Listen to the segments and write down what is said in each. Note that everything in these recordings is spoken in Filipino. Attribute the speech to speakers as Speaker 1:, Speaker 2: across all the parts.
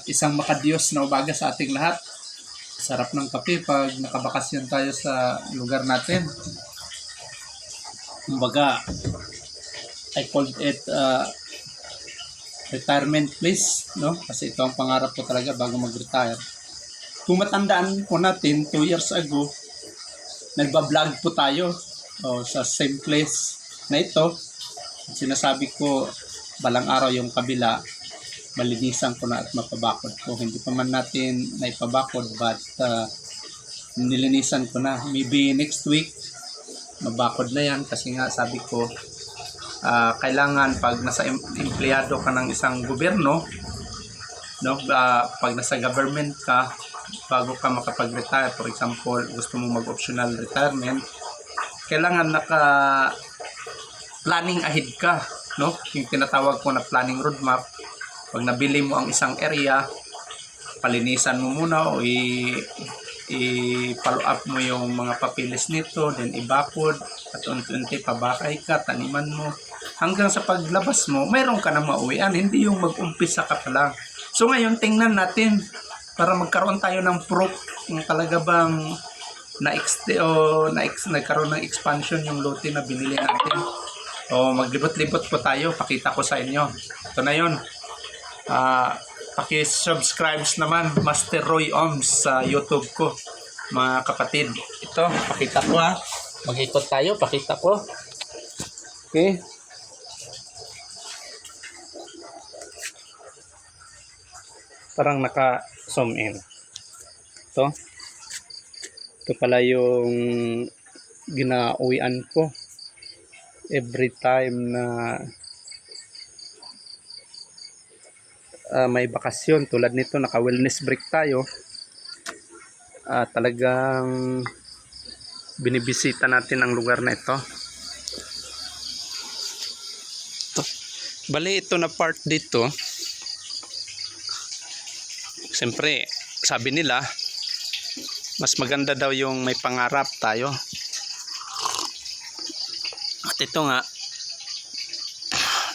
Speaker 1: Isang makadiyos na umaga sa ating lahat. Sarap ng kape pag nakabakasyon tayo sa lugar natin. Kumbaga, I called it retirement place, no? Kasi ito ang pangarap ko talaga bago mag-retire. Kung matandaan po natin, 2 years ago, nagba-vlog po tayo sa same place na ito. Sinasabi ko, balang araw yung kabila, malinisan ko na at mapabakod ko. Hindi pa man natin naipabakod, but nilinisan ko na. Maybe next week, mabakod na yan kasi nga sabi ko, kailangan pag nasa empleyado ka ng isang gobyerno, no, pag nasa government ka, bago ka makapag-retire, for example, gusto mo mag-optional retirement, kailangan planning ahead ka, no? Yung tinatawag ko na planning roadmap. Pag nabili mo ang isang area, palinisan mo muna o i-follow up mo yung mga papilis nito, then ibakod at unti-unti pabakay ka, taniman mo hanggang sa paglabas mo mayroon ka na mauwian, hindi yung mag-umpisa ka pa lang. So ngayon tingnan natin para magkaroon tayo ng proof kung talaga bang nagkaroon ng expansion yung lote na binili natin. Maglibot-libot po tayo, pakita ko sa inyo. Ito na yun. Paki-subscribe naman Master Roy Ohms sa YouTube ko, mga kapatid. Ito, pakita ko ha. Mag-ikot tayo, pakita ko. Okay. Parang naka-zoom in. Ito pala yung ginauwian ko every time na may bakasyon. Tulad nito, naka-wellness break tayo. Talagang binibisita natin ang lugar na ito. Bali, ito na part dito. Siyempre, sabi nila, mas maganda daw yung may pangarap tayo. At ito nga,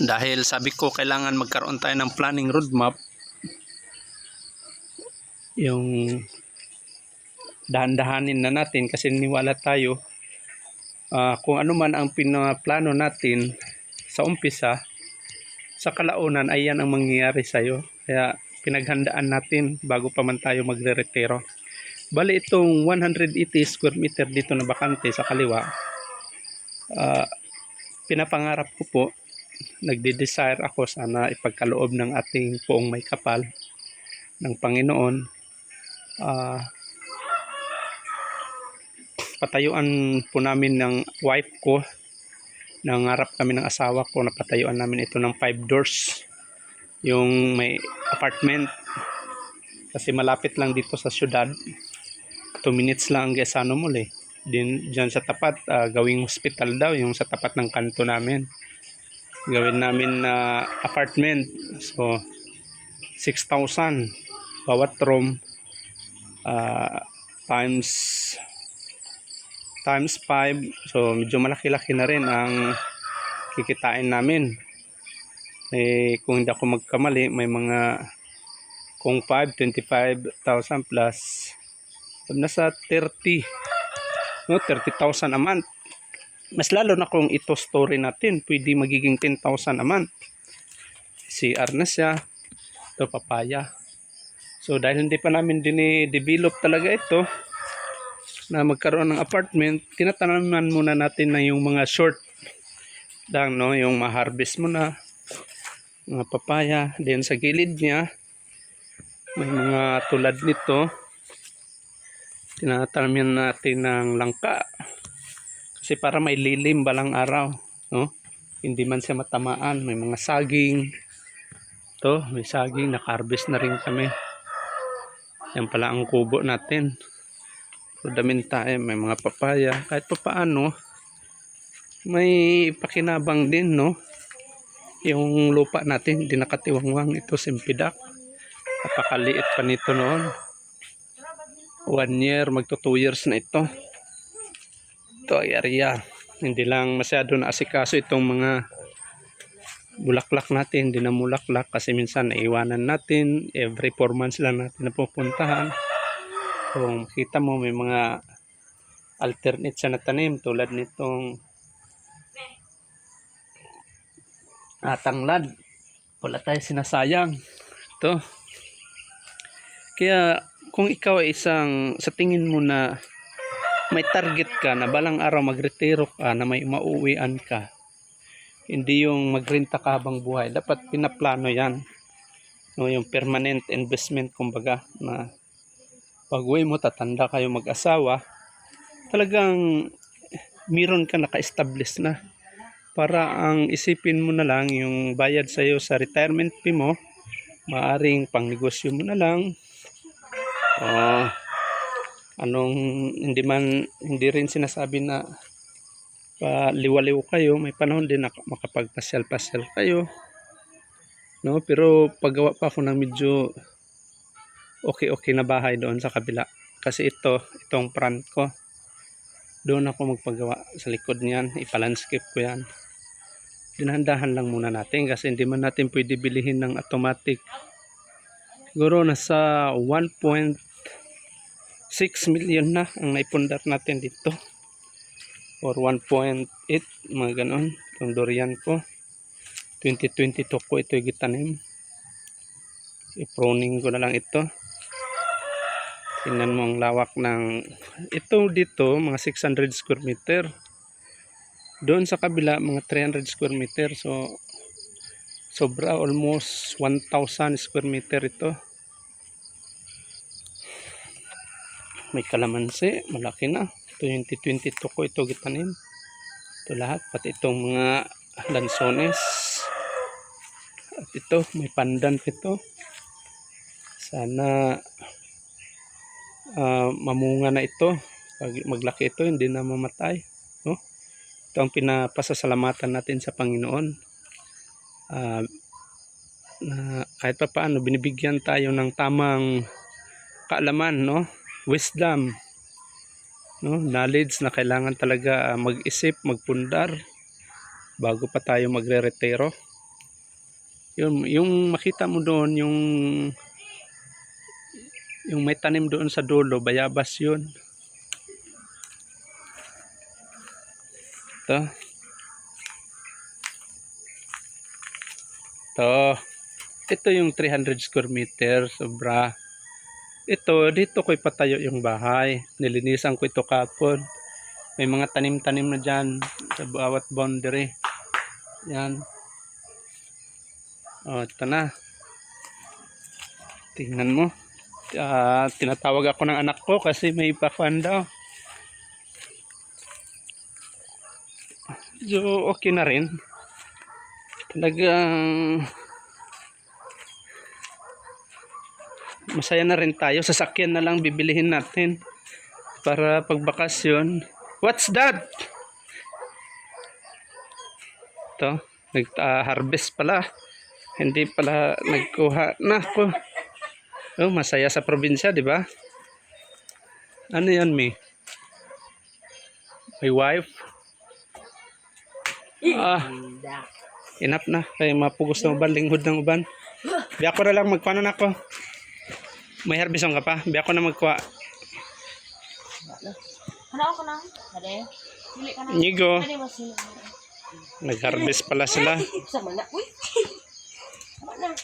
Speaker 1: dahil sabi ko kailangan magkaroon tayo ng planning roadmap, yung dahan-dahanin na natin kasi niwala tayo kung ano man ang pinaplano natin sa umpisa, sa kalaunan ay yan ang mangyayari sa'yo. Kaya pinaghandaan natin bago pa man tayo magre-retiro. Bali itong 180 square meter dito na bakante sa kaliwa, pinapangarap ko po, nagde-desire ako sana ipagkaloob ng ating poong may kapal ng Panginoon, patayuan po namin ng wife ko, nangarap kami ng asawa ko na patayuan namin ito ng 5 doors, yung may apartment, kasi malapit lang dito sa syudad. 2 minutes lang ang Gesano Mall eh. Diyan sa tapat, gawing hospital daw yung sa tapat ng kanto namin. Gawin namin na apartment. So 6,000 bawat room, times 5. So medyo malaki-laki na rin ang kikitain namin. Kung hindi ako magkamali, may mga kung 25,000 plus nasa 30,000 a month. Mas lalo na kung ito story natin, pwede magiging 10,000 a month. CR na siya. Ito papaya. So dahil hindi pa namin dinidevelop talaga ito na magkaroon ng apartment, tinatanaman muna natin na yung mga short lang, no? Yung ma-harvest mo na mga papaya. Then sa gilid niya may mga tulad nito, tinatanaman natin ng langka kasi para may lilim balang araw, no? Hindi man siya matamaan. May mga saging. Ito, may saging, naka-harvest na rin kami. Yan pala ang kubo natin. Rudamintae, may mga papaya. Kahit pa paano, may pakinabang din, no? Yung lupa natin, hindi nakatiwangwang. Ito, simpidak. Napakaliit pa nito noon. 1 year, magto 2 years na ito. Ito ay area. Hindi lang masyado na asikaso itong mga bulaklak natin, hindi na mulaklak kasi minsan naiwanan natin, every 4 months lang natin napupuntahan. Kung makita mo may mga alternate siya na tanim tulad nitong tanglad, wala tayo sinasayang ito. Kaya kung ikaw ay isang, sa tingin mo na may target ka na balang araw magretiro ka, na may mauwian ka, hindi yung magrenta ka habang buhay, dapat pinaplano yan, no, yung permanent investment kumbaga, na pag uwi mo tatanda kayo mag-asawa, talagang meron ka naka-establish na, para ang isipin mo na lang yung bayad sa iyo sa retirement fee mo, maaring pangnegosyo mo na lang. Hindi rin sinasabi na liwaliw kayo, may panahon din na makapagpasyal-pasyal kayo, no? Pero paggawa pa ako ng medyo okay na bahay doon sa kabila, kasi itong front ko, doon ako magpagawa sa likod niyan, ipalandscape ko yan. Dinahan-dahan lang muna natin kasi hindi man natin pwede bilihin ng automatic. Siguro nasa 1.6 million na ang naipundar natin dito, or 1.8, mga ganon. Itong durian ko 2022 ko ito gitanim, i-pruning ko na lang ito. Tingnan mo ang lawak ng ito dito, mga 600 square meter. Doon sa kabila mga 300 square meter, so sobra, almost 1,000 square meter ito. May kalamansi, malaki na. 2022 ko ito gitanim. Ito lahat, pati itong mga lansones. At ito, may pandan ito. Sana mamunga na ito. Pag maglaki ito, hindi na mamatay, no? Ito ang pinapasasalamatan natin sa Panginoon. Na kahit pa paano, binibigyan tayo ng tamang kaalaman, no? Wisdom, no? Knowledge na kailangan talaga mag-isip, magpundar bago pa tayo magre-retiro. Yung makita mo doon, yung may tanim doon sa dulo, bayabas yun. Ito yung 300 square meter, sobra. Ito, dito ko ipatayo yung bahay. Nilinisan ko ito kapon. May mga tanim-tanim na dyan sa bawat boundary. Yan. Ito na. Tingnan mo. Tinatawag ako ng anak ko kasi may pakuan daw. So, okay na rin. Talagang masaya na rin tayo. Sasakyan na lang bibilihin natin para pagbakasyon. What's that? Ito, nag-harvest pala. Hindi pala nagkuha na ako. Masaya sa probinsya, di ba? Ano yan, Mi? My wife? Enough na. Kaya mapugos ng uban, linghod ng uban. Biya ko na lang magpanon ako. May harbison ka pa? Biya ko na magkuha.
Speaker 2: Ano ako nang? Hade. Dili ka na.
Speaker 1: Nigo.
Speaker 2: Hade mas sila.
Speaker 1: Nag-harvest pala sila.
Speaker 2: Sama na. Uy. Sama na.